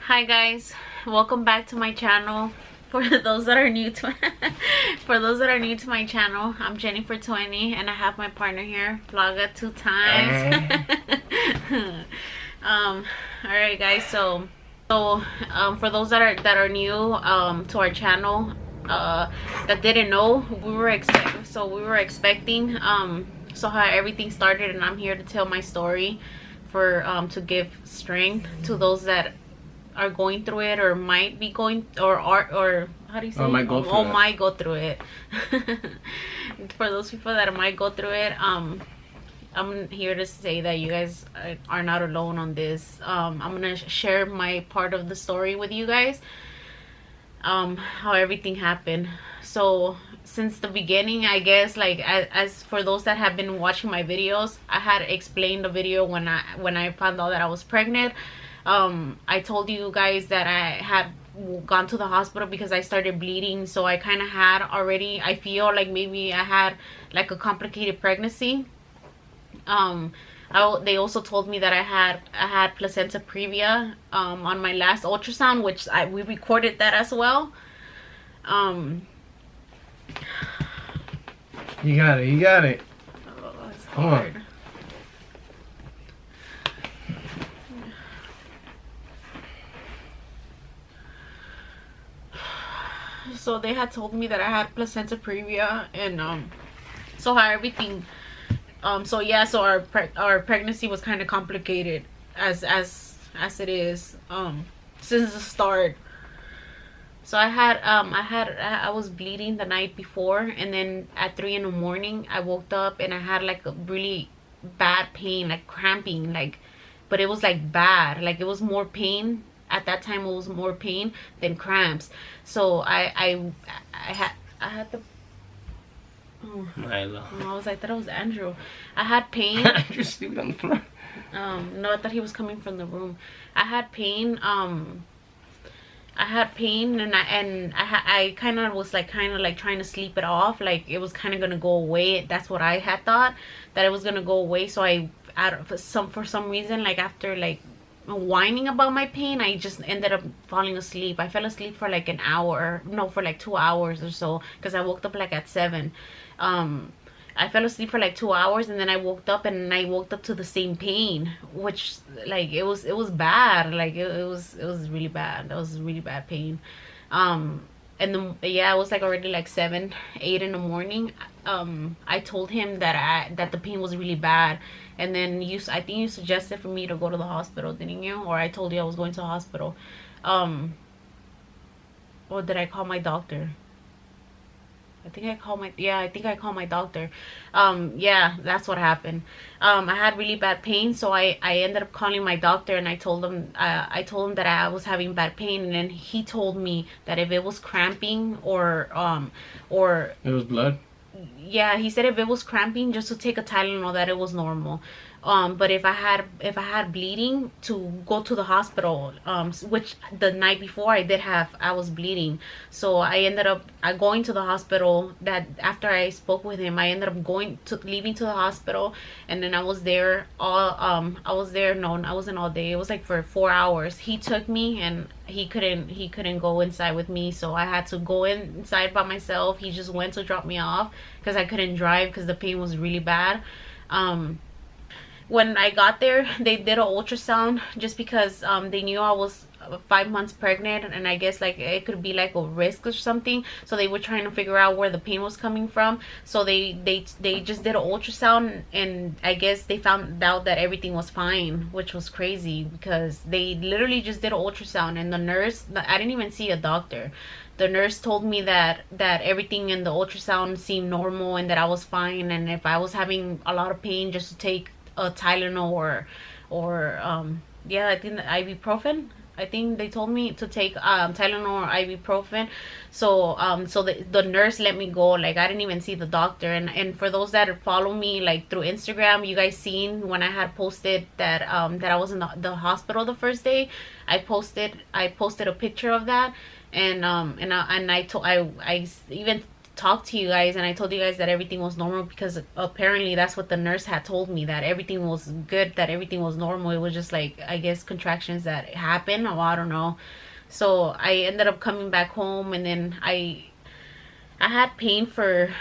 Hi guys, welcome back to my channel. For those that are new to my channel, I'm Jennifer20 and I have my partner here, Vlogga 2 times. Alright guys, so for those that are new to our channel, that didn't know, we were expecting so how everything started, and I'm here to tell my story for to give strength to those that are going through it, or might be going, or how do you say, might go through it. For those people that might go through it, I'm here to say that you guys are not alone on this. I'm gonna share my part of the story with you guys, how everything happened. So since the beginning, I guess, like, as for those that have been watching my videos, I had explained the video when I found out that I was pregnant. I told you guys that I had gone to the hospital because I started bleeding, so I kind of had already, I feel like maybe I had like a complicated pregnancy. They also told me that I had placenta previa on my last ultrasound, which we recorded that as well. You got it. Oh, it's hard. Come on. So they had told me that I had placenta previa, and so how everything, so yeah, so our pregnancy was kind of complicated as it is since the start. So I was bleeding the night before, and then at 3 in the morning I woke up and I had like a really bad pain, like cramping, like, but it was like bad, like it was more pain at that time. It was more pain than cramps. So I had the Milo. I thought it was Andrew. I had pain. Andrew's sleeping on the floor. No, I thought he was coming from the room. I had pain. And I kind of was like trying to sleep it off, like it was kind of gonna go away. That's what I had thought, that it was gonna go away. So for some reason, like after like whining about my pain, I just ended up falling asleep. I fell asleep for like an hour, no, for like 2 hours or so, because I woke up like at 7. I fell asleep for like 2 hours, and then I woke up to the same pain, which, like, it was bad. Like it was really bad. That was really bad pain. And then, yeah, it was like already like 7, 8 in the morning. I told him that the pain was really bad, and then I think you suggested for me to go to the hospital, didn't you? Or I told you I was going to the hospital. Or did I call my doctor? I think I called my doctor. Yeah, that's what happened. I had really bad pain, so I ended up calling my doctor, and I told him that I was having bad pain, and then he told me that if it was cramping or It was blood. Yeah, he said if it was cramping, just to take a Tylenol, that it was normal. But if I had bleeding, to go to the hospital, which the night before I was bleeding. So I ended up going to the hospital. That after I spoke with him, I ended up leaving to the hospital, and then I was there no, I wasn't all day. It was like for 4 hours. He took me, and he couldn't go inside with me, so I had to go inside by myself. He just went to drop me off because I couldn't drive because the pain was really bad. When I got there, they did an ultrasound just because they knew I was 5 months pregnant, and I guess like it could be like a risk or something. So they were trying to figure out where the pain was coming from. So they just did an ultrasound, and I guess they found out that everything was fine, which was crazy because they literally just did an ultrasound, and the nurse, I didn't even see a doctor. The nurse told me that everything in the ultrasound seemed normal and that I was fine, and if I was having a lot of pain, just to take a Tylenol or yeah, I think the ibuprofen. I think they told me to take Tylenol or ibuprofen. So so the nurse let me go. Like I didn't even see the doctor. And for those that follow me like through Instagram, you guys seen when I had posted that that I was in the hospital the first day. I posted a picture of that, and I even talk to you guys, and I told you guys that everything was normal, because apparently that's what the nurse had told me, that everything was good, that everything was normal. It was just like, I guess, contractions that happen, or I don't know. So I ended up coming back home, and then I had pain for,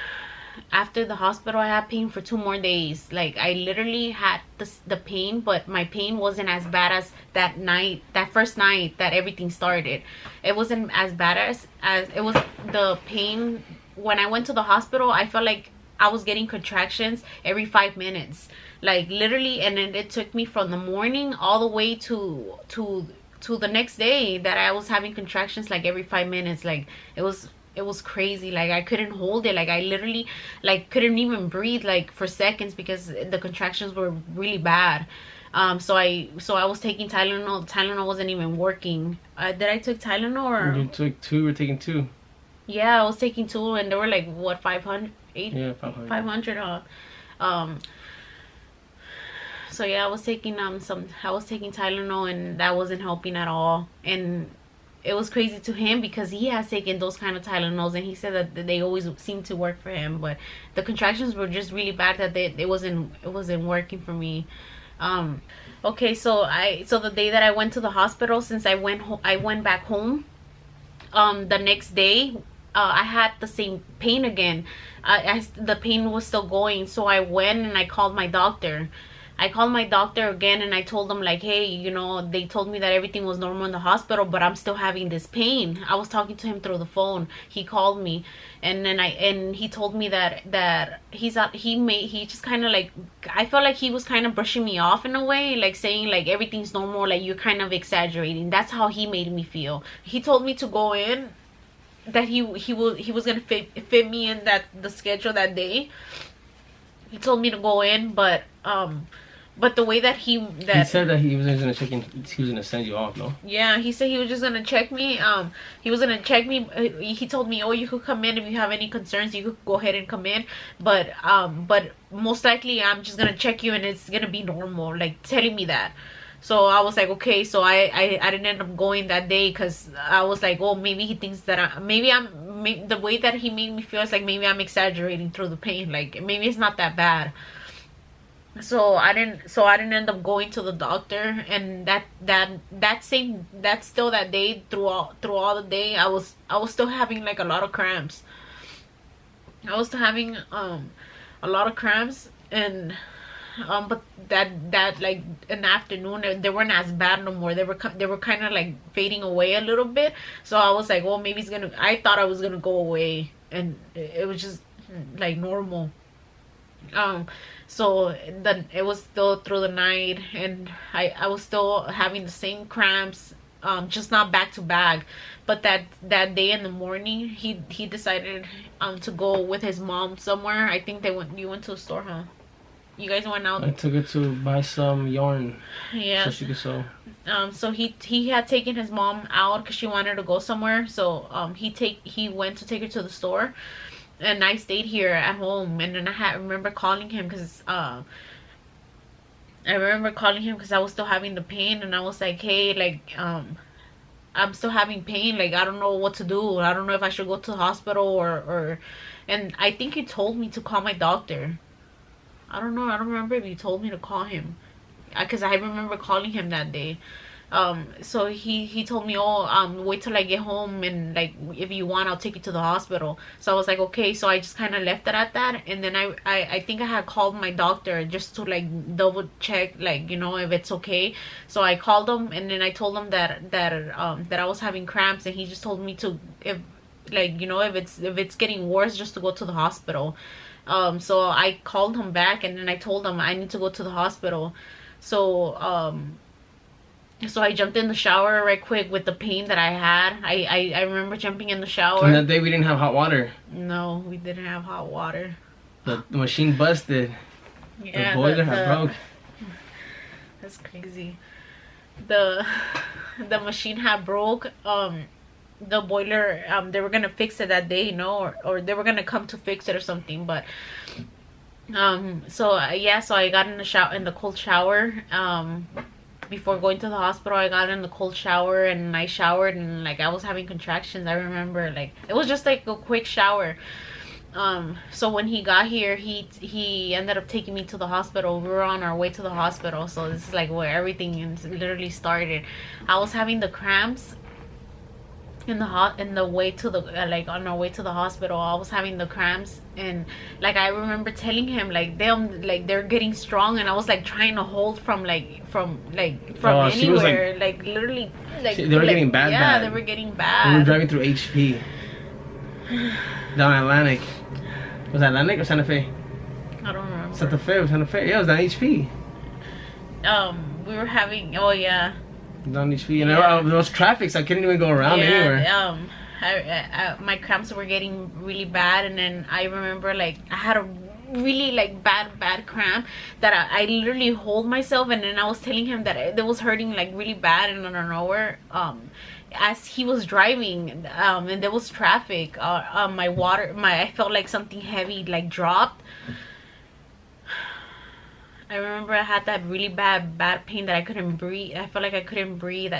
after the hospital, I had pain for 2 more days. Like, I literally had the pain, but my pain wasn't as bad as that night, that first night that everything started. It wasn't as bad as it was the pain when I went to the hospital. I felt like I was getting contractions every 5 minutes, like literally. And then it took me from the morning all the way to the next day that I was having contractions like every 5 minutes. Like, it was crazy. Like, I couldn't hold it. Like, I literally, like, couldn't even breathe, like, for seconds, because the contractions were really bad. So I was taking Tylenol. Tylenol wasn't even working. Did I took Tylenol, or? You took 2. We're taking 2. Yeah, I was taking 2, and they were like, what, 500? 8? Yeah, 500. 500. So yeah, I was taking Tylenol, and that wasn't helping at all. And it was crazy to him, because he has taken those kind of Tylenols, and he said that they always seem to work for him, but the contractions were just really bad, that it wasn't working for me. Okay, so the day that I went to the hospital, since I went back home, the next day, I had the same pain again. The pain was still going, so I went and I called my doctor. I called my doctor again, and I told them, like, hey, you know, they told me that everything was normal in the hospital, but I'm still having this pain. I was talking to him through the phone. He called me, and then he told me that he just kind of, like, I felt like he was kind of brushing me off in a way, like saying, like, everything's normal, like, you're kind of exaggerating. That's how he made me feel. He told me to go in, that he was gonna fit me in the schedule that day. He told me to go in, but the way that he said that he wasn't gonna check in, he was gonna send you off, no? Yeah, he said he was just gonna check me. He was gonna check me. He told me, oh, you could come in if you have any concerns. You could go ahead and come in, but most likely I'm just gonna check you, and it's gonna be normal, like, telling me that. So I was like, okay. So I didn't end up going that day, because I was like, oh, maybe he thinks that the way that he made me feel is like maybe I'm exaggerating through the pain, like maybe it's not that bad. So I didn't end up going to the doctor, and still that day, through all the day, I was still having like a lot of cramps. I was still having a lot of cramps, and but that like in the afternoon, they weren't as bad no more. They were kind of like fading away a little bit. So I was like, well, maybe I thought I was gonna go away, and it was just like normal. So then it was still through the night, and I was still having the same cramps, just not back to back. But that day in the morning, he decided to go with his mom somewhere. I think you went to a store, huh? You guys went out? I took her to buy some yarn. Yeah. So she could sew. So he had taken his mom out because she wanted to go somewhere. So he went to take her to the store, and I stayed here at home. And then I remember calling him because I was still having the pain, and I was like, hey, like, I'm still having pain. Like, I don't know what to do. I don't know if I should go to the hospital or and I think you told me to call my doctor. I don't know. I don't remember if you told me to call him, because I remember calling him that day. So he told me, oh, wait till I get home, and like, if you want, I'll take you to the hospital. So I was like, okay. So I just kind of left it at that, and then I think I had called my doctor just to like double check, like, you know, if it's okay. So I called him, and then I told him that I was having cramps, and he just told me to, if, like, you know, if it's getting worse, just to go to the hospital. So I called him back, and then I told him I need to go to the hospital. So I jumped in the shower right quick with the pain that I had. I remember jumping in the shower. And that day we didn't have hot water. No, we didn't have hot water. The machine busted. Yeah, the boiler had broke. That's crazy. The machine had broke. The boiler, they were gonna fix it that day, you know, or they were gonna come to fix it or something. But so I got in the cold shower. Before going to the hospital, I got in the cold shower, and I showered, and like, I was having contractions. I remember, like, it was just like a quick shower. So when he got here, he ended up taking me to the hospital. We were on our way to the hospital, so this is like where everything literally started. I was having the cramps in the way to the like on our way to the hospital. I was having the cramps, and like I remember telling him like they're getting strong, and I was like trying to hold from anywhere, like literally like they were getting bad. Yeah, bad. they were getting bad. We were driving through HP down Atlantic. Was that Atlantic or Santa Fe? I don't remember. Santa Fe or Santa Fe? Yeah, it was down HP. We were having Down HP, and there was traffic, so I couldn't even go around anywhere. My cramps were getting really bad, and then I remember like I had a really like bad cramp that I literally hold myself, and then I was telling him that it was hurting like really bad, and out of nowhere, as he was driving, and there was traffic, I felt like something heavy like dropped. I remember I had that really bad pain that I couldn't breathe. I felt like I couldn't breathe.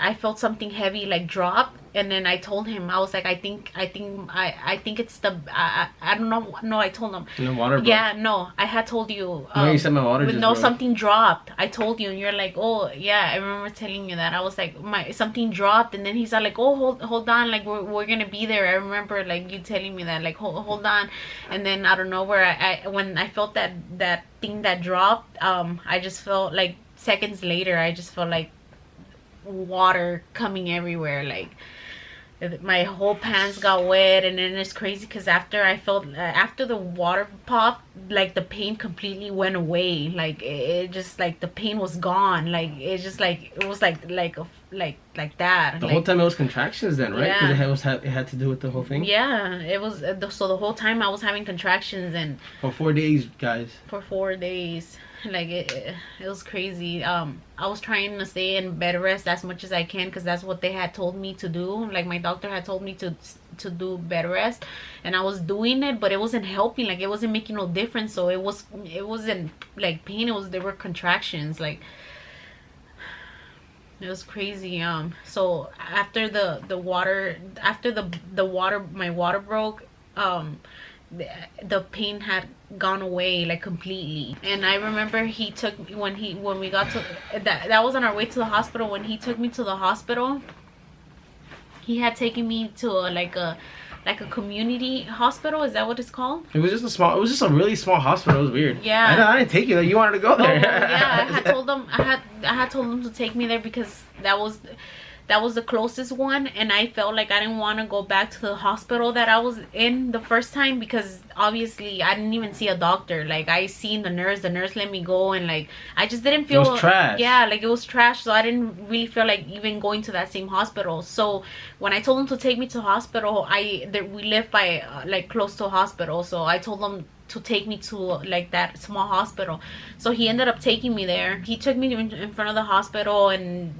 I felt something heavy like drop, and then I told him, I was like, I think it's the I don't know. No, I told him. The water broke. Yeah, no, I had told you. No, you said my water just broke. Something dropped. I told you, and you're like, oh yeah, I remember telling you that. I was like, something dropped, and then he's like, oh hold on, like we're gonna be there. I remember like you telling me that, like hold on, and then I don't know where when I felt that thing that dropped, I just felt like seconds later, I just felt like water coming everywhere, like my whole pants got wet. And then it's crazy because after the water popped, like the pain completely went away. Like it just like the pain was gone. Like it just like it was like that. The whole time it was contractions then, right? Because it had to do with the whole thing. Yeah, it was. So the whole time I was having contractions, and for 4 days, guys. For 4 days. Like it was crazy. I was trying to stay in bed rest as much as I can, because that's what they had told me to do. Like my doctor had told me to do bed rest, and I was doing it, but it wasn't helping. Like it wasn't making no difference. So it wasn't like pain. There were contractions. Like it was crazy. So after the water my water broke, the pain had gone away like completely. And I remember he took when we got to that was on our way to the hospital. When he took me to the hospital, he had taken me to a community hospital. Is that what it's called? It was just a really small hospital. It was weird. Yeah, I didn't take you there. You wanted to go there. Yeah, I had told them to take me there because that was the closest one, and I felt like I didn't want to go back to the hospital that I was in the first time, because obviously I didn't even see a doctor. Like I seen the nurse let me go, and like I just didn't feel it was trash. Yeah, like it was trash, so I didn't really feel like even going to that same hospital. So when I told them to take me to the hospital, we live by like close to a hospital, so I told them to take me to like that small hospital. So he ended up taking me there. He took me in front of the hospital, and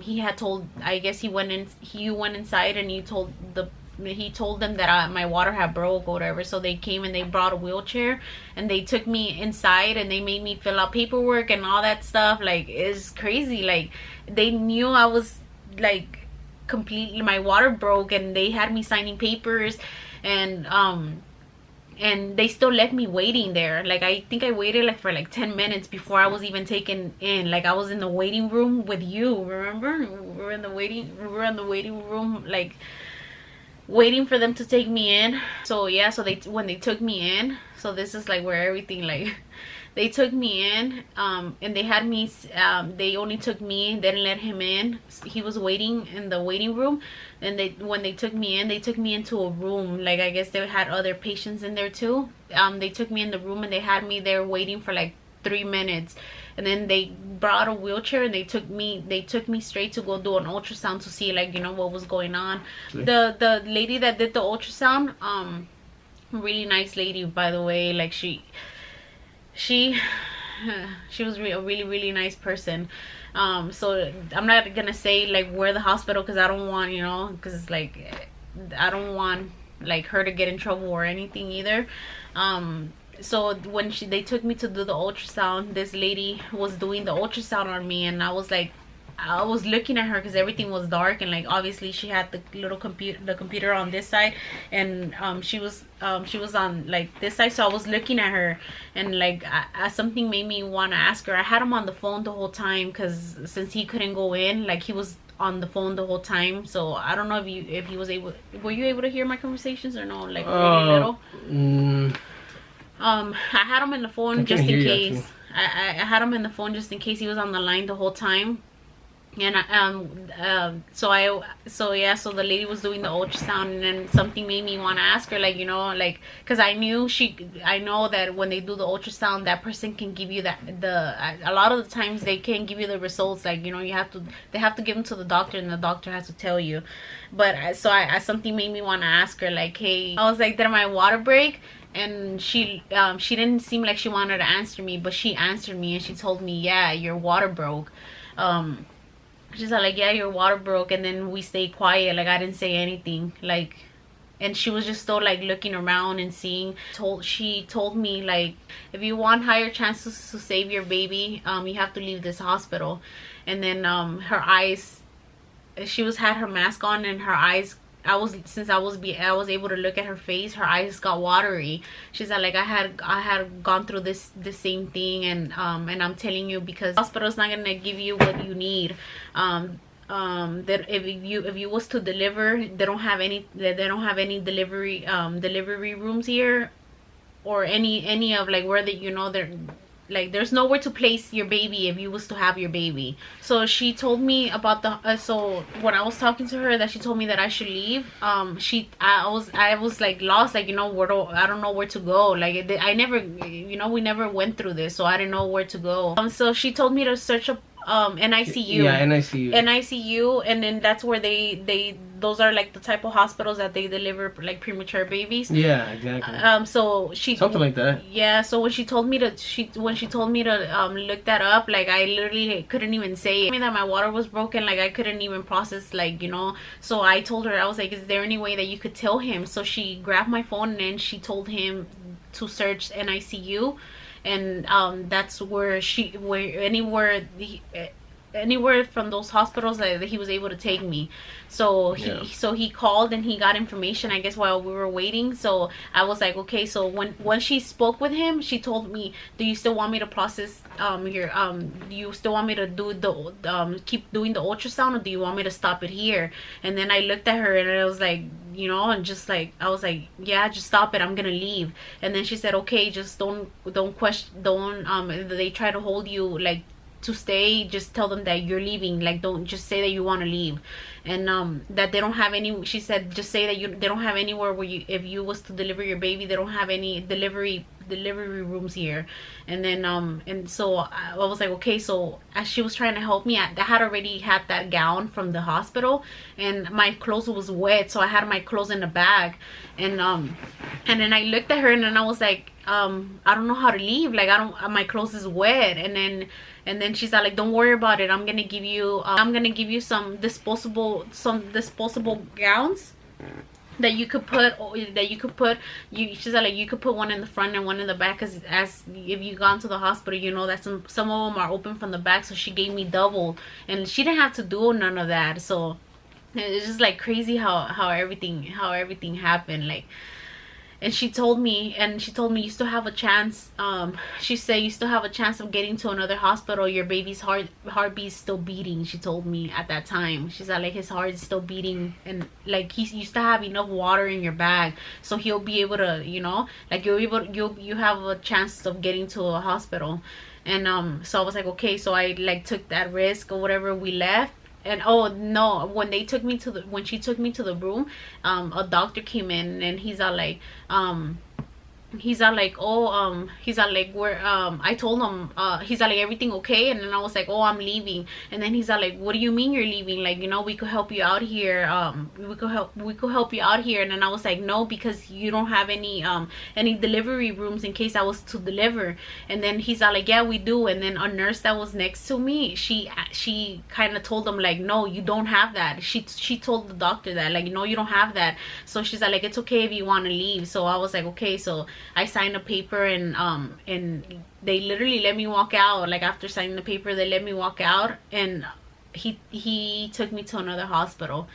he had told, I guess he went inside, and he told them that my water had broke or whatever. So they came and they brought a wheelchair, and they took me inside, and they made me fill out paperwork and all that stuff. Like it's crazy. Like they knew I was like completely, my water broke, and they had me signing papers, and they still left me waiting there. Like I think I waited like for like 10 minutes before I was even taken in. Like I was in the waiting room with you, remember? We were in the waiting room, like waiting for them to take me in. So yeah, so when they took me in, so this is like where everything, like they took me in, and they had me, they only took me, they didn't let him in. He was waiting in the waiting room, and when they took me in, they took me into a room. Like I guess they had other patients in there too. They took me in the room, and they had me there waiting for like 3 minutes, and then they brought a wheelchair, and they took me straight to go do an ultrasound to see, like, you know, what was going on. The lady that did the ultrasound, really nice lady, by the way. Like she was a really, really nice person. So I'm not gonna say like where the hospital, because I don't want, you know, because it's like I don't want like her to get in trouble or anything either. So when they took me to do the ultrasound, this lady was doing the ultrasound on me, and I was like I was looking at her because everything was dark, and like obviously she had the little computer on this side, and she was on like this side. So I was looking at her, and like something made me want to ask her. I had him on the phone the whole time because since he couldn't go in, like he was on the phone the whole time. So I don't know if he was able. Were you able to hear my conversations or no? Like really little. I had him in the phone just in case. I had him in the phone just in case he was on the line the whole time. And so the lady was doing the ultrasound, and then something made me want to ask her, like, you know, like, because I know that when they do the ultrasound, that person can give you a lot of the times they can't give you the results, like, you know, they have to give them to the doctor, and the doctor has to tell you. But something made me want to ask her, like, hey, I was like, did my water break? And she didn't seem like she wanted to answer me, but she answered me, and she told me, yeah, your water broke. She's like, yeah, your water broke. And then we stayed quiet, like I didn't say anything, like, and she was just still like looking around and seeing. She told me, like, if you want higher chances to save your baby, you have to leave this hospital. And then her eyes, she had her mask on, and her eyes, I was able to look at her face, her eyes got watery. She's like, I had gone through this same thing, and I'm telling you, because the hospital's not gonna give you what you need. That if you was to deliver, they don't have any delivery rooms here, or any of like where that, you know, they're like, there's nowhere to place your baby if you was to have your baby. So she told me about the so when I was talking to her, that she told me that I should leave. I was like lost, like, you know, I don't know where to go. Like, I never, you know, we never went through this, so I didn't know where to go. So she told me to search up NICU. Yeah, NICU. And then that's where those are like the type of hospitals that they deliver like premature babies. Yeah, exactly. So something like that. Yeah. So when she told me to look that up, like, I literally couldn't even say that my water was broken. Like, I couldn't even process, like, you know. So I told her, I was like, is there any way that you could tell him? So she grabbed my phone, and then she told him to search NICU. And that's where anywhere from those hospitals that he was able to take me. So he called, and he got information, I guess, while we were waiting. So I was like, okay. So when she spoke with him, she told me, do you still want me to process do you still want me to do the keep doing the ultrasound, or do you want me to stop it here? And then I looked at her, and I was like, you know, and just like, I was like, yeah, just stop it, I'm gonna leave. And then she said, okay, just don't question, if they try to hold you, like, to stay, just tell them that you're leaving. Like, don't just say that you want to leave. And that they don't have any, she said, just say that they don't have anywhere where you, if you was to deliver your baby, they don't have any delivery rooms here. And then and so I was like, okay. So as she was trying to help me, I had already had that gown from the hospital, and my clothes was wet, so I had my clothes in the bag. And then I looked at her, and then I was like, I don't know how to leave, like, my clothes is wet. And then she's like, don't worry about it, I'm gonna give you some disposable gowns that you could put she's like, you could put one in the front and one in the back, as if you gone to the hospital, you know that some of them are open from the back. So she gave me double, and she didn't have to do none of that. So it's just like crazy how everything happened. Like, and she told me you still have a chance. She said you still have a chance of getting to another hospital. Your baby's heartbeat is still beating. She told me at that time. She said, like, his heart is still beating, and like, you still have enough water in your bag, so he'll be able to, you know, like, you have a chance of getting to a hospital. And so I was like, okay. So I like took that risk or whatever. We left. And oh no, when she took me to the room, a doctor came in, and he's all like, where, I told him, he's like, everything okay? And then I was like, oh, I'm leaving. And then he's like, what do you mean you're leaving? Like, you know, we could help you out here. We could help you out here. And then I was like, no, because you don't have any delivery rooms in case I was to deliver. And then he's like, yeah, we do. And then a nurse that was next to me, she kind of told him, like, no, you don't have that. She told the doctor that, like, no, you don't have that. So she's like, it's okay if you want to leave. So I was like, okay. So I signed a paper, and they literally let me walk out. Like, after signing the paper, they let me walk out. And he took me to another hospital.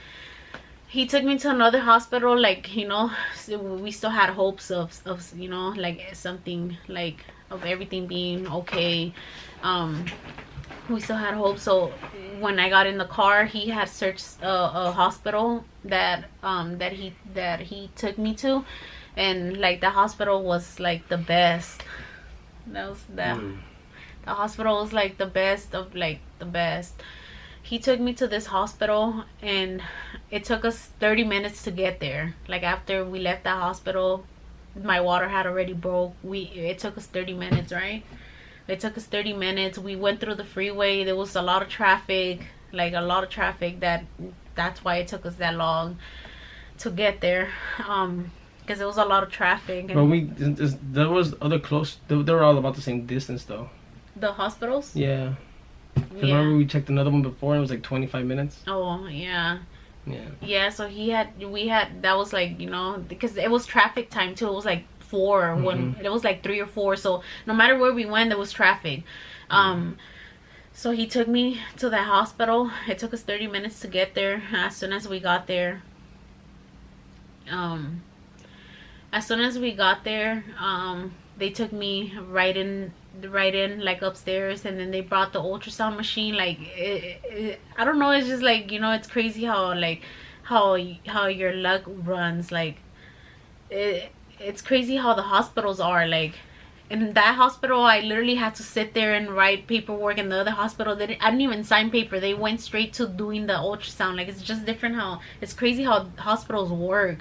He took me to another hospital, like, you know, so we still had hopes of you know, like something, like of everything being okay. We still had hope. So when I got in the car, he had searched a hospital that he took me to, and like the hospital was like the best. That was the hospital was like the best of like the best. He took me to this hospital, and it took us 30 minutes to get there. Like after we left that hospital, my water had already broke. It took us 30 minutes, right? It took us 30 minutes. We went through the freeway. There was a lot of traffic, like a lot of traffic. That's why it took us that long to get there. Because there was a lot of traffic. And but there was other close. They were all about the same distance, though. The hospitals? Yeah. Yeah. Remember we checked another one before, and it was like 25 minutes. Oh yeah. Yeah. Yeah. So we had that was like, you know, because it was traffic time too. It was like 4 when it was like 3 or 4. So no matter where we went, there was traffic. So he took me to the hospital. It took us 30 minutes to get there. As soon as we got there, they took me right in like upstairs, and then they brought the ultrasound machine. Like I don't know, it's just like, you know, it's crazy how like how your luck runs. Like it's crazy how the hospitals are. Like in that hospital, I literally had to sit there and write paperwork. In the other hospital, I didn't even sign paper. They went straight to doing the ultrasound. Like it's just different how it's crazy how hospitals work.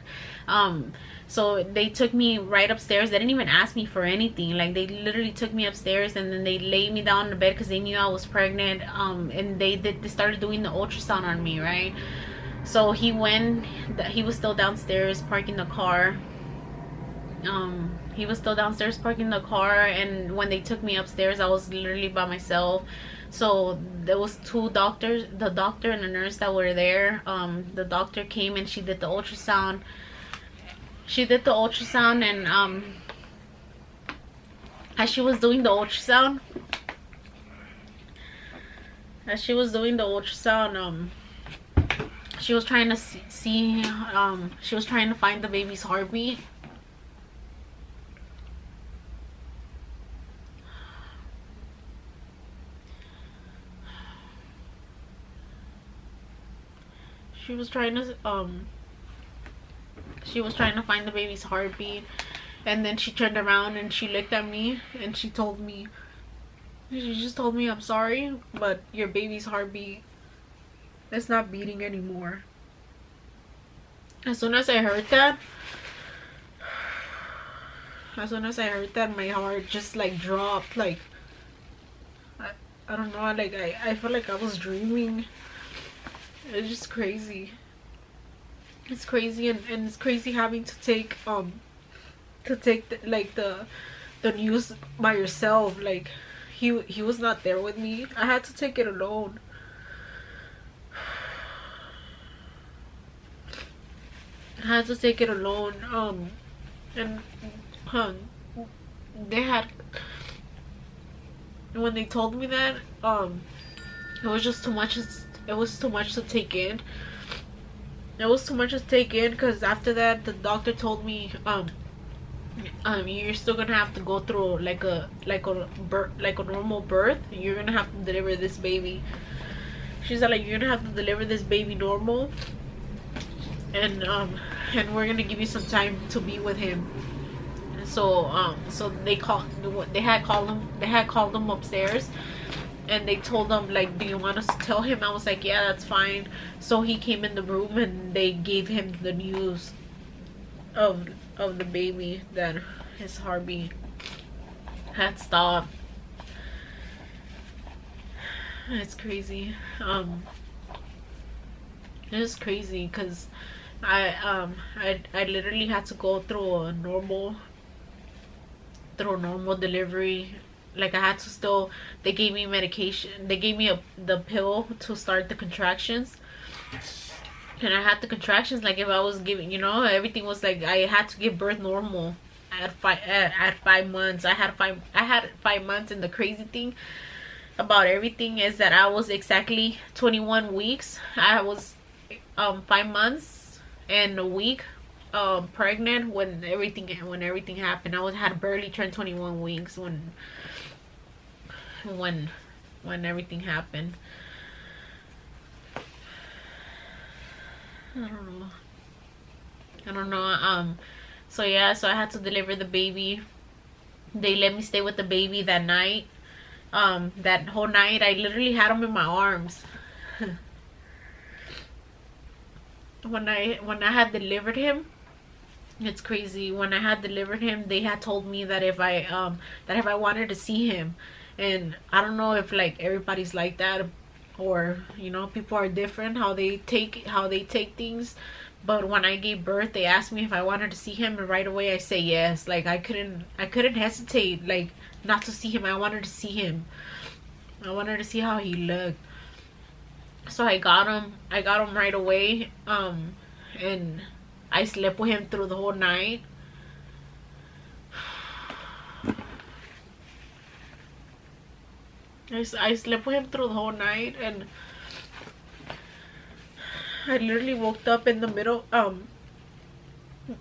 So they took me right upstairs. They didn't even ask me for anything. Like they literally took me upstairs, and then they laid me down in the bed because they knew I was pregnant. And they started doing the ultrasound on me, right? So he was still downstairs parking the car. He was still downstairs parking the car, and when they took me upstairs, I was literally by myself. So there was 2 doctors, the doctor and the nurse that were there. The doctor came and she did the ultrasound. And as she was doing the ultrasound, she was trying to see she was trying to find the baby's heartbeat. She was trying to find the baby's heartbeat, and then she turned around and she looked at me and she just told me, "I'm sorry, but your baby's heartbeat is not beating anymore." As soon as I heard that, my heart just like dropped. Like I don't know, like I felt like I was dreaming. It's just crazy. It's crazy, and it's crazy having to take the news by yourself. Like he was not there with me. I had to take it alone. And they had, when they told me that, it was just too much. It was too much to take in. Because after that, the doctor told me, you're still gonna have to go through like a normal birth. You're gonna have to deliver this baby. She said, like, you're gonna have to deliver this baby normal, and we're gonna give you some time to be with him. So they had called him upstairs, and they told him, like, do you want us to tell him? I was like, yeah, that's fine. So he came in the room, and they gave him the news of the baby, that his heartbeat had stopped. It's crazy. It's crazy because I literally had to go through a normal delivery. Like, I had to still, they gave me medication. They gave me the pill to start the contractions. And I had the contractions, like, if I was giving, everything was like, I had to give birth normal at 5 months. I had 5 months, and the crazy thing, about everything is that I was exactly 21 weeks. I was 5 months and a week pregnant when everything happened. Had barely turned 21 weeks when everything happened. I don't know. So yeah, so I had to deliver the baby. They let me stay with the baby that night. That whole night I literally had him in my arms. when I had delivered him, it's crazy. When I had delivered him, they had told me that if I wanted to see him, and I don't know if like everybody's like that, or people are different how they take things. But when I gave birth, they asked me if I wanted to see him, and right away I say yes. Like I couldn't hesitate like not to see him. I wanted to see him. I wanted to see how he looked. So I got him right away. And I slept with him through the whole night. I slept with him through the whole night, and I literally woke up in the middle.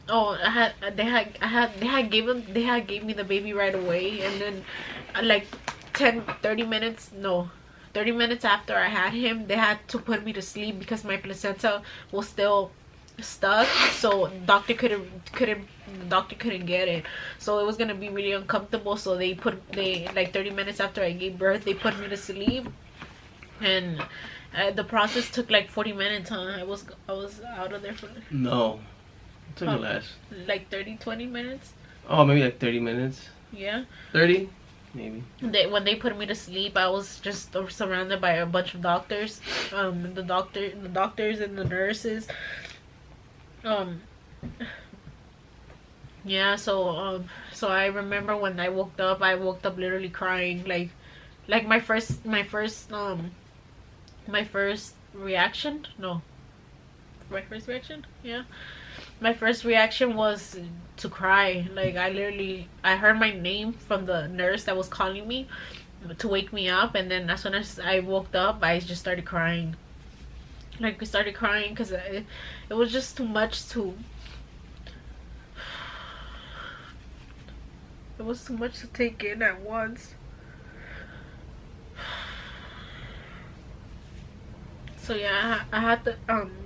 They had gave me the baby right away, and then like 30 minutes after I had him, they had to put me to sleep because my placenta was still stuck, so the doctor couldn't get it, so it was gonna be really uncomfortable. So they like 30 minutes after I gave birth, they put me to sleep, and the process took like 40 minutes. I was out of there for no, it took less, like 20 minutes. Oh, maybe like 30 minutes. Yeah, 30 maybe. When they put me to sleep, I was just surrounded by a bunch of doctors, the doctors and the nurses. Yeah, so I remember when I woke up literally crying, like my first reaction, yeah, my first reaction was to cry. Like I heard my name from the nurse that was calling me to wake me up, and then as soon as I woke up, I just started crying. Like we started crying because it was just too much to. It was too much to take in at once. So yeah, I had to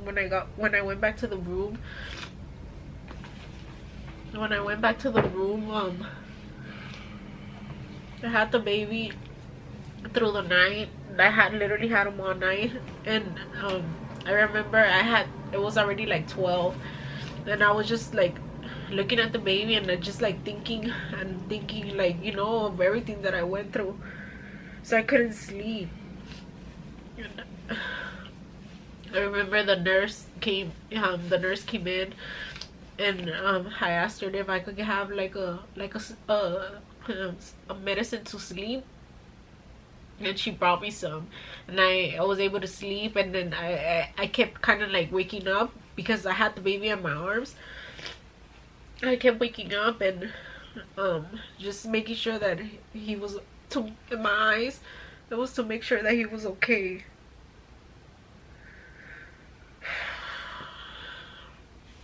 when I went back to the room. I had the baby through the night. I literally had him all night, and I remember it was already like 12, and I was just like looking at the baby and just like thinking like of everything that I went through, so I couldn't sleep. And I remember the nurse came in, and I asked her if I could have like a medicine to sleep, and she brought me some, and I was able to sleep. And then I kept kind of like waking up because I had the baby in my arms. I kept waking up and just making sure that he was in my eyes. It was to make sure that he was okay.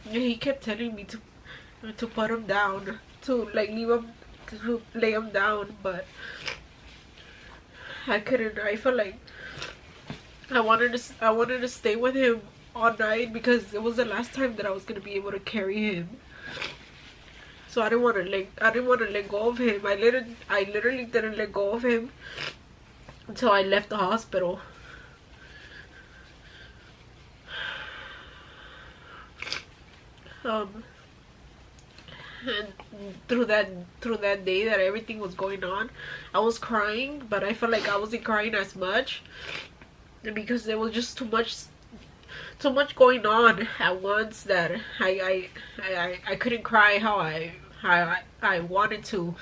And he kept telling me to put him down, to like leave him, to lay him down, but I couldn't. I felt like I wanted to stay with him all night because it was the last time that I was gonna be able to carry him. So I didn't want to let go of him. I literally didn't let go of him until I left the hospital. And through that day that everything was going on, I was crying, but I felt like I wasn't crying as much because there was just too much going on at once that I couldn't cry how I wanted to.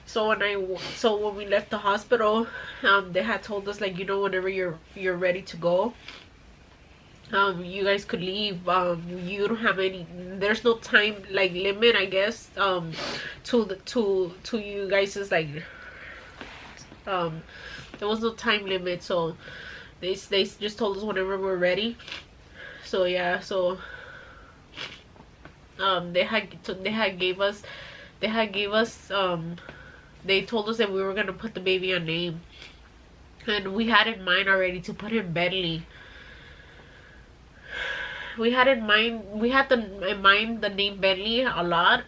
So when we left the hospital, they had told us like, whenever you're ready to go, you guys could leave. You don't have there's no time like limit, I guess, to you guys' like there was no time limit, so they just told us whenever we're ready. So yeah, so they had gave us they told us that we were gonna put the baby a name, and we had in mind already to put him Bentley. We had in mind the name Bentley a lot.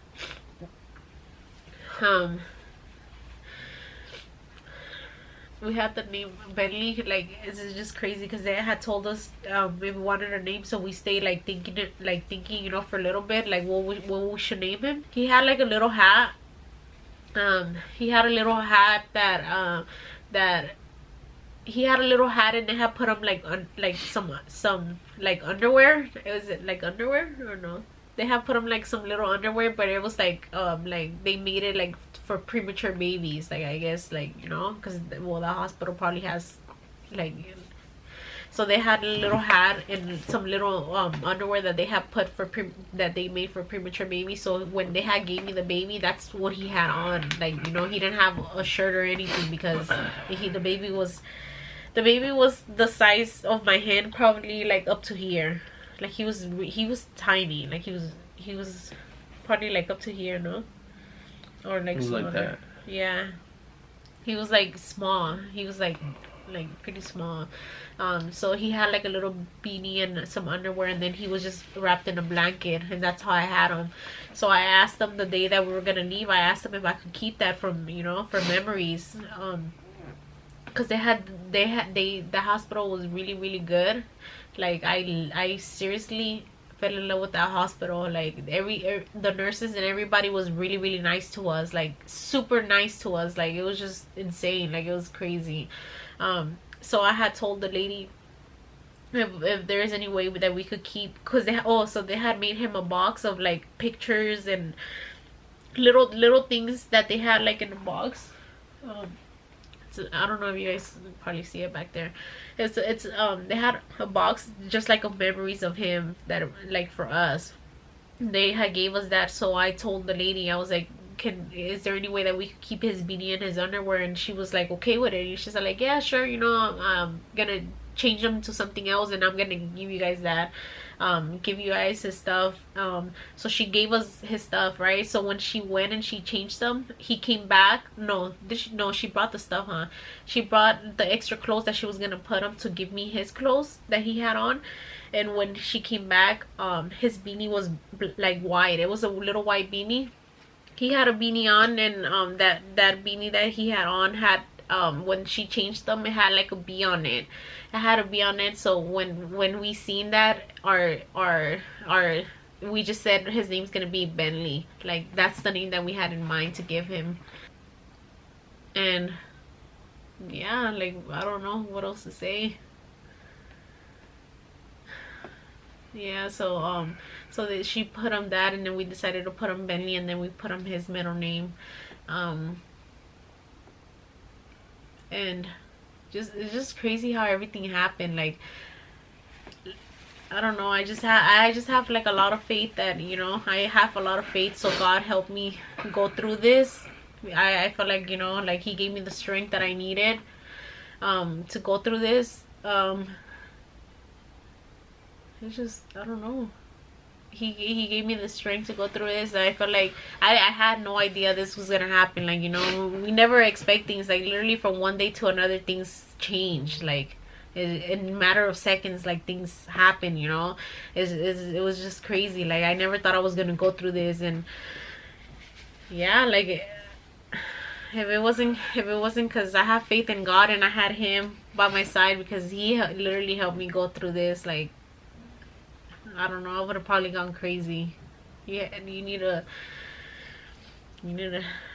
We had the name Bentley, like it's just crazy because they had told us if we wanted a name, so we stayed like thinking, you know, for a little bit, like what we should name him. He had like a little hat. He had a little hat that he had a little hat, and they had put him like like some like underwear. Was it like underwear or no? They have put him like some little underwear, but it was like they made it like for premature babies, like I guess, like, you know, because well, the hospital probably has like, so they had a little hat and some little underwear that they had put for that they made for premature babies. So when they had gave me the baby, that's what he had on, like, you know, he didn't have a shirt or anything because the baby was the size of my hand, probably like up to here. Like he was tiny, like he was probably like up to here, no, or like smaller. Like that. Yeah, he was like small. He was like pretty small. So he had like a little beanie and some underwear, and then he was just wrapped in a blanket, and that's how I had him. So I asked them the day that we were gonna leave. I asked them if I could keep that from, you know, for memories. Because the hospital was really good. Like I seriously fell in love with that hospital. Like the nurses and everybody was really nice to us, like super nice to us. Like it was just insane, like it was crazy. So I had told the lady if there is any way that we could keep, because they had made him a box of like pictures and little things that they had like in a box. I don't know if you guys probably see it back there. It's they had a box just like of memories of him that, like, for us. They had gave us that, so I told the lady, I was like, is there any way that we could keep his beanie and his underwear? And she was like okay with it. And she's like, yeah, sure, you know, I'm gonna change them to something else, and I'm gonna give you guys that, give you guys his stuff. So she gave us his stuff, right? So when she went and she changed them, he came back. She brought the stuff, huh? She brought the extra clothes that she was gonna put him to give me his clothes that he had on. And when she came back, his beanie was like white. It was a little white beanie. He had a beanie on, and that beanie that he had on had, when she changed them, it had like a bee on it. It had a bee on it. So when we seen that, we just said his name's gonna be Bentley. Like that's the name that we had in mind to give him. And yeah, like I don't know what else to say. Yeah, so she put him that, and then we decided to put him Bentley, and then we put him his middle name. And it's just crazy how everything happened. Like I don't know, I just have like a lot of faith that, you know, I have a lot of faith, so God helped me go through this. I feel like, you know, like he gave me the strength that I needed to go through this. It's just, I don't know, he gave me the strength to go through this. I felt like I had no idea this was gonna happen. Like, you know, we never expect things. Like literally from one day to another, things change. Like in a matter of seconds, like things happen, you know. It was just crazy. Like I never thought I was gonna go through this. And yeah, like if it wasn't because I have faith in God and I had him by my side, because he literally helped me go through this, like I don't know, I would have probably gone crazy. Yeah, and you need to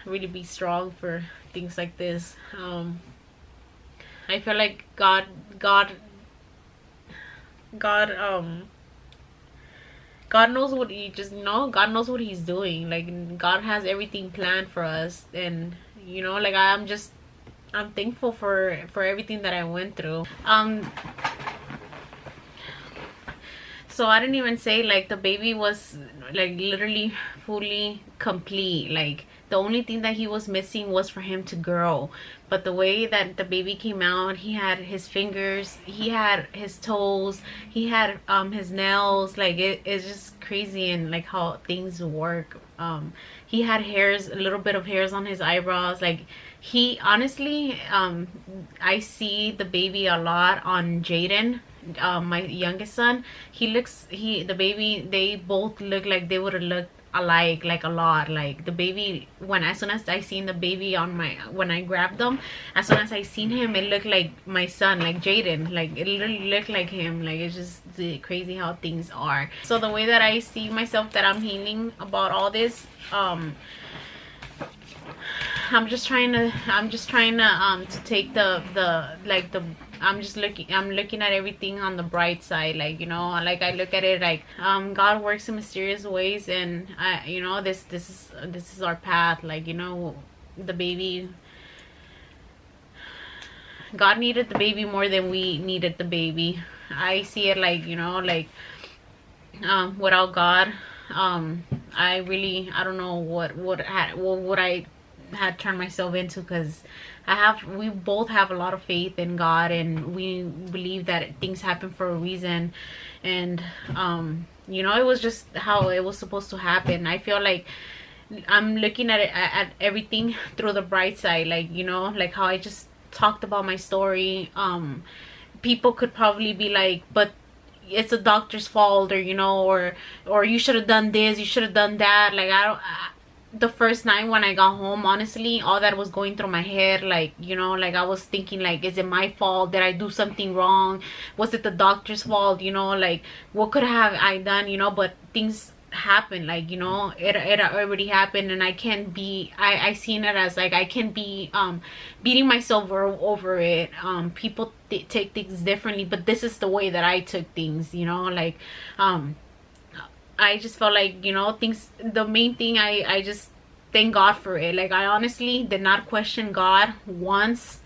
really be strong for things like this. I feel like God knows what God knows what he's doing. Like God has everything planned for us, and you know, like I'm thankful for everything that I went through. So I didn't even say, like, the baby was like literally fully complete. Like the only thing that he was missing was for him to grow. But the way that the baby came out, he had his fingers, he had his toes, he had his nails. Like it's just crazy, and like how things work. He had hairs, a little bit of hairs on his eyebrows. Like he honestly, I see the baby a lot on Jaden, my youngest son. The baby, they both look like they would have looked alike, like a lot. Like the baby, as soon as I seen the baby when I grabbed them, as soon as I seen him, it looked like my son, like Jaden. Like it literally looked like him. Like it's just crazy how things are. So the way that I see myself, that I'm healing about all this, I'm just trying to to take I'm looking at everything on the bright side. Like, you know, like I look at it like God works in mysterious ways, and you know, this is our path. Like, you know, the baby, God needed the baby more than we needed the baby. I see it like, you know, like without God, I don't know what I had turned myself into, because we both have a lot of faith in God, and we believe that things happen for a reason. And you know, it was just how it was supposed to happen. I feel like I'm looking at it, at everything through the bright side. Like, you know, like how I just talked about my story. People could probably be like, but it's a doctor's fault, or you know, or you should have done this, you should have done that. Like the first night when I got home, honestly, all that was going through my head. Like, you know, like I was thinking, like, is it my fault? Did I do something wrong? Was it the doctor's fault? You know, like, what could have I done? You know, but things happen. Like, you know, it already happened, and I can't be, I seen it as like I can't be beating myself over it. People take things differently, but this is the way that I took things, you know. Like I just felt like, you know, the main thing, I just thank God for it. Like, I honestly did not question God once,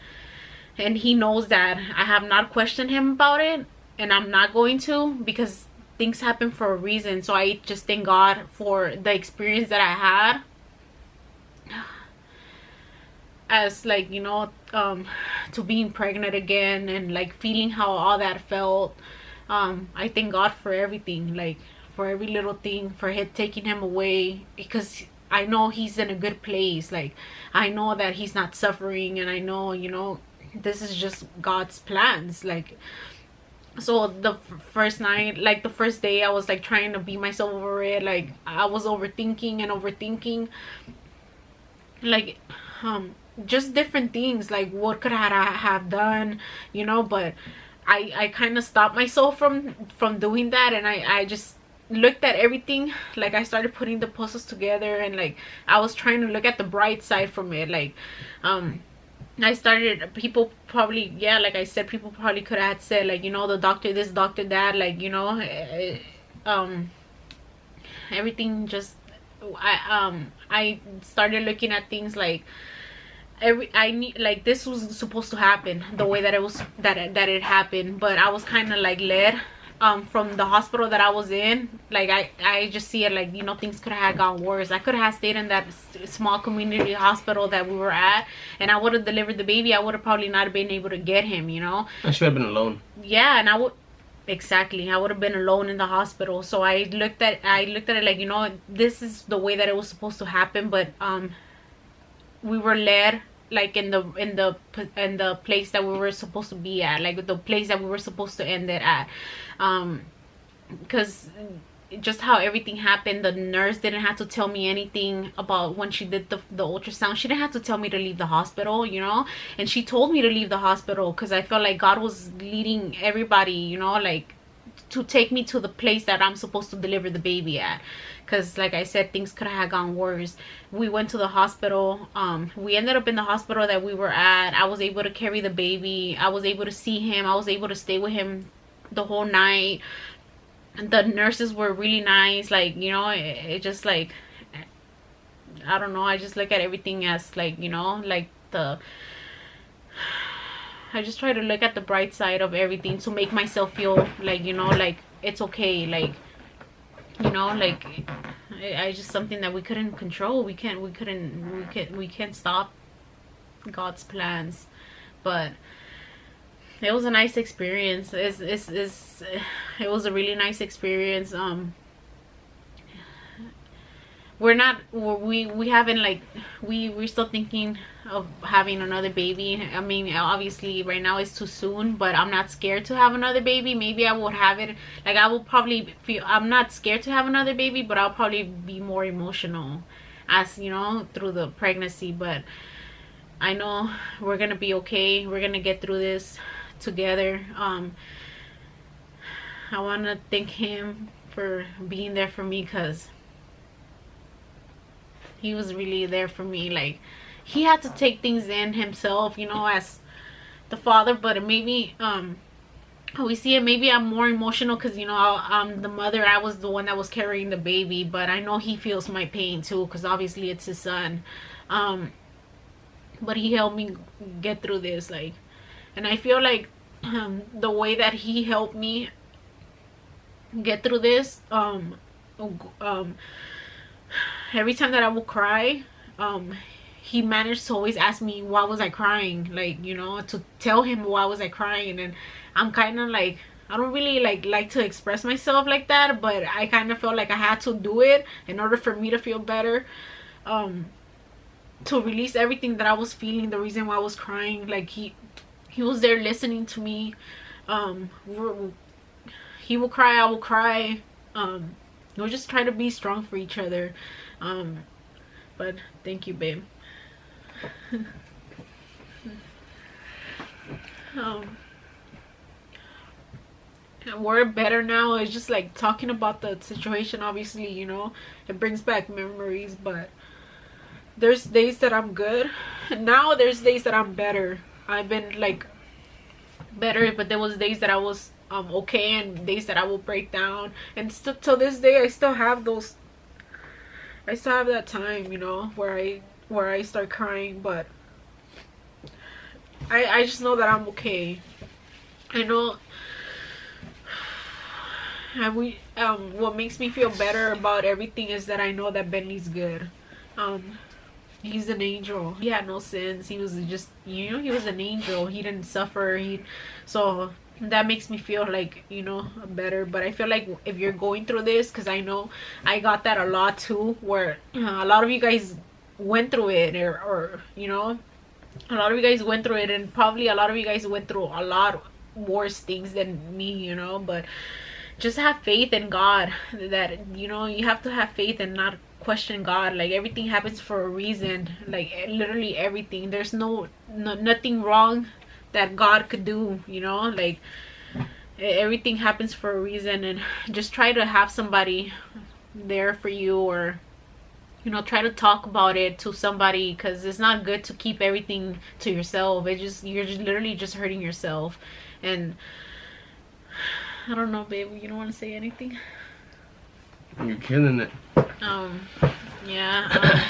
and he knows that I have not questioned him about it, and I'm not going to, because things happen for a reason. So I just thank God for the experience that I had, as like, you know, to being pregnant again, and like feeling how all that felt. I thank God for everything, like for every little thing, for him taking him away, because I know he's in a good place. Like, I know that he's not suffering, and I know, you know, this is just God's plans. Like, so the first night, like the first day, I was like trying to beat myself over it. Like, I was overthinking, like just different things, like what could I have done, you know. But I kind of stopped myself from doing that, and I just looked at everything. Like, I started putting the puzzles together, and like I was trying to look at the bright side from it. Like I started, people probably, yeah, like I said, people probably could have said, like, you know, the doctor this, doctor that, like, you know, everything just, I started looking at things like I need, like, this was supposed to happen the way that it was, that it happened. But I was kind of like led from the hospital that I was in. Like, I just see it like, you know, things could have gone worse. I could have stayed in that small community hospital that we were at, and I would have delivered the baby. I would have probably not been able to get him, you know. I should have been alone. Yeah, and I would, exactly, I would have been alone in the hospital. So I looked at it like, you know, this is the way that it was supposed to happen. But we were led, like, in the place that we were supposed to be at, like the place that we were supposed to end it at, because just how everything happened, the nurse didn't have to tell me anything about when she did the ultrasound. She didn't have to tell me to leave the hospital, you know. And she told me to leave the hospital because I felt like God was leading everybody, you know, like to take me to the place that I'm supposed to deliver the baby at. Because like I said, things could have gone worse. We went to the hospital. We ended up in the hospital that we were at. I was able to carry the baby. I was able to see him. I was able to stay with him the whole night. The nurses were really nice. Like, you know, it just, like, I don't know, I just look at everything as, like, you know, like I just try to look at the bright side of everything to make myself feel like, you know, like it's okay. Like, you know, like I just something that we couldn't control. We can't stop God's plans. But it was a nice experience. It was a really nice experience. We haven't like, we're still thinking of having another baby. I mean, obviously right now it's too soon, but I'm not scared to have another baby. Maybe I would have it, like, I will probably feel, I'm not scared to have another baby, but I'll probably be more emotional as, you know, through the pregnancy. But I know we're gonna be okay. We're gonna get through this together. I want to thank him for being there for me, because he was really there for me. Like, he had to take things in himself, you know, as the father. But maybe we see it, maybe I'm more emotional because, you know, I'm the mother. I was the one that was carrying the baby, but I know he feels my pain too, because obviously it's his son. But he helped me get through this, like, and I feel like the way that he helped me get through this, every time that I would cry, he managed to always ask me why was I crying, like, you know, to tell him why was I crying. And I'm kind of like, I don't really like to express myself like that, but I kind of felt like I had to do it in order for me to feel better, to release everything that I was feeling, the reason why I was crying. Like, he was there listening to me. He will cry, I will cry. We'll just try to be strong for each other. But thank you, babe. We're better now. It's just like talking about the situation, obviously, you know, it brings back memories. But there's days that I'm good now, there's days that I'm better. I've been like better, but there was days that I was okay, and days that I will break down. And still till this day, I still have that time, you know, where I start crying. But I just know that I'm okay. I know. What makes me feel better about everything is that I know that Bentley's good. He's an angel. He had no sins. He was just, you know, he was an angel. He didn't suffer. So that makes me feel like, you know, better. But I feel like if you're going through this, because I know I got that a lot too, where a lot of you guys went through it, or you know, a lot of you guys went through it, and probably a lot of you guys went through a lot worse things than me, you know. But just have faith in God, that, you know, you have to have faith and not question God. Like, everything happens for a reason. Like, literally everything. There's nothing wrong that God could do, you know. Like, everything happens for a reason. And just try to have somebody there for you, or, you know, try to talk about it to somebody, because it's not good to keep everything to yourself. You're just literally just hurting yourself. And I don't know, babe, you don't want to say anything? You're killing it. Yeah,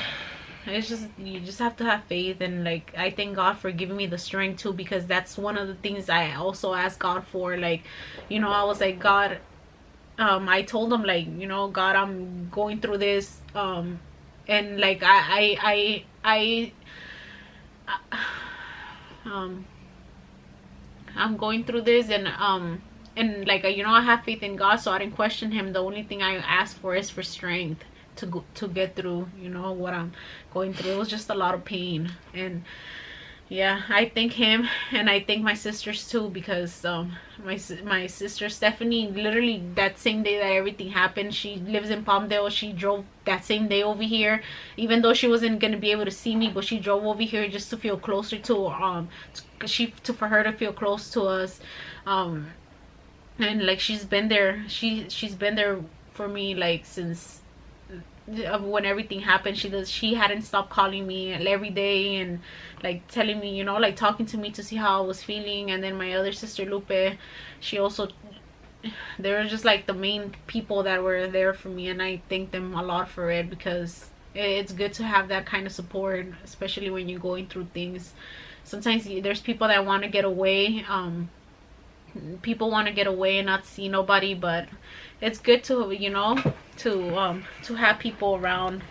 it's just, you just have to have faith. And like, I thank God for giving me the strength too, because that's one of the things I also asked God for. Like, you know, I was like, God, I told him, like, you know, God, I'm going through this, and like, I'm going through this, and like, you know, I have faith in God, so I didn't question him. The only thing I asked for is for strength to get through, you know, what I'm going through. It was just a lot of pain. And yeah, I thank him, and I thank my sisters too, because my sister Stephanie, literally that same day that everything happened, she lives in Palmdale. She drove that same day over here, even though she wasn't gonna be able to see me, but she drove over here just to feel closer to for her to feel close to us. And like, she's been there. She's been there for me, like, since when everything happened. She hadn't stopped calling me every day, and like telling me, you know, like talking to me to see how I was feeling. And then my other sister Lupe, she also, they were just like the main people that were there for me, and I thank them a lot for it, because it's good to have that kind of support, especially when you're going through things. Sometimes there's people that want to get away. People want to get away and not see nobody, but it's good to, you know, to have people around.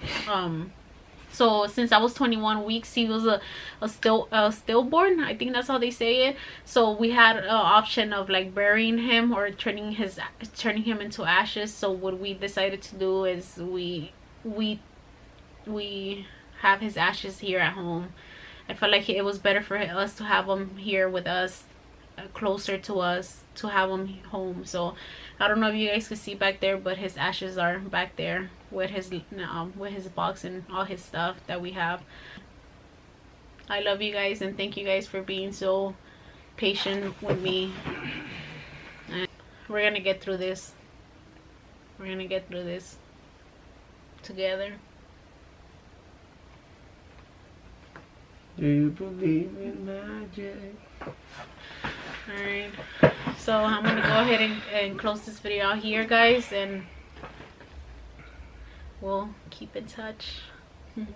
So since I was 21 weeks, he was a stillborn. I think that's how they say it. So we had an option of like burying him or turning him into ashes. So what we decided to do is we have his ashes here at home. I felt like it was better for us to have him here with us, closer to us, to have him home. So I don't know if you guys can see back there, but his ashes are back there with his box and all his stuff that we have. I love you guys, and thank you guys for being so patient with me. And we're gonna get through this. We're gonna get through this together. Do you believe in magic? Alright, so I'm gonna go ahead and close this video out here, guys, and we'll keep in touch. And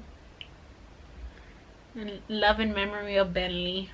love and memory of Bentley.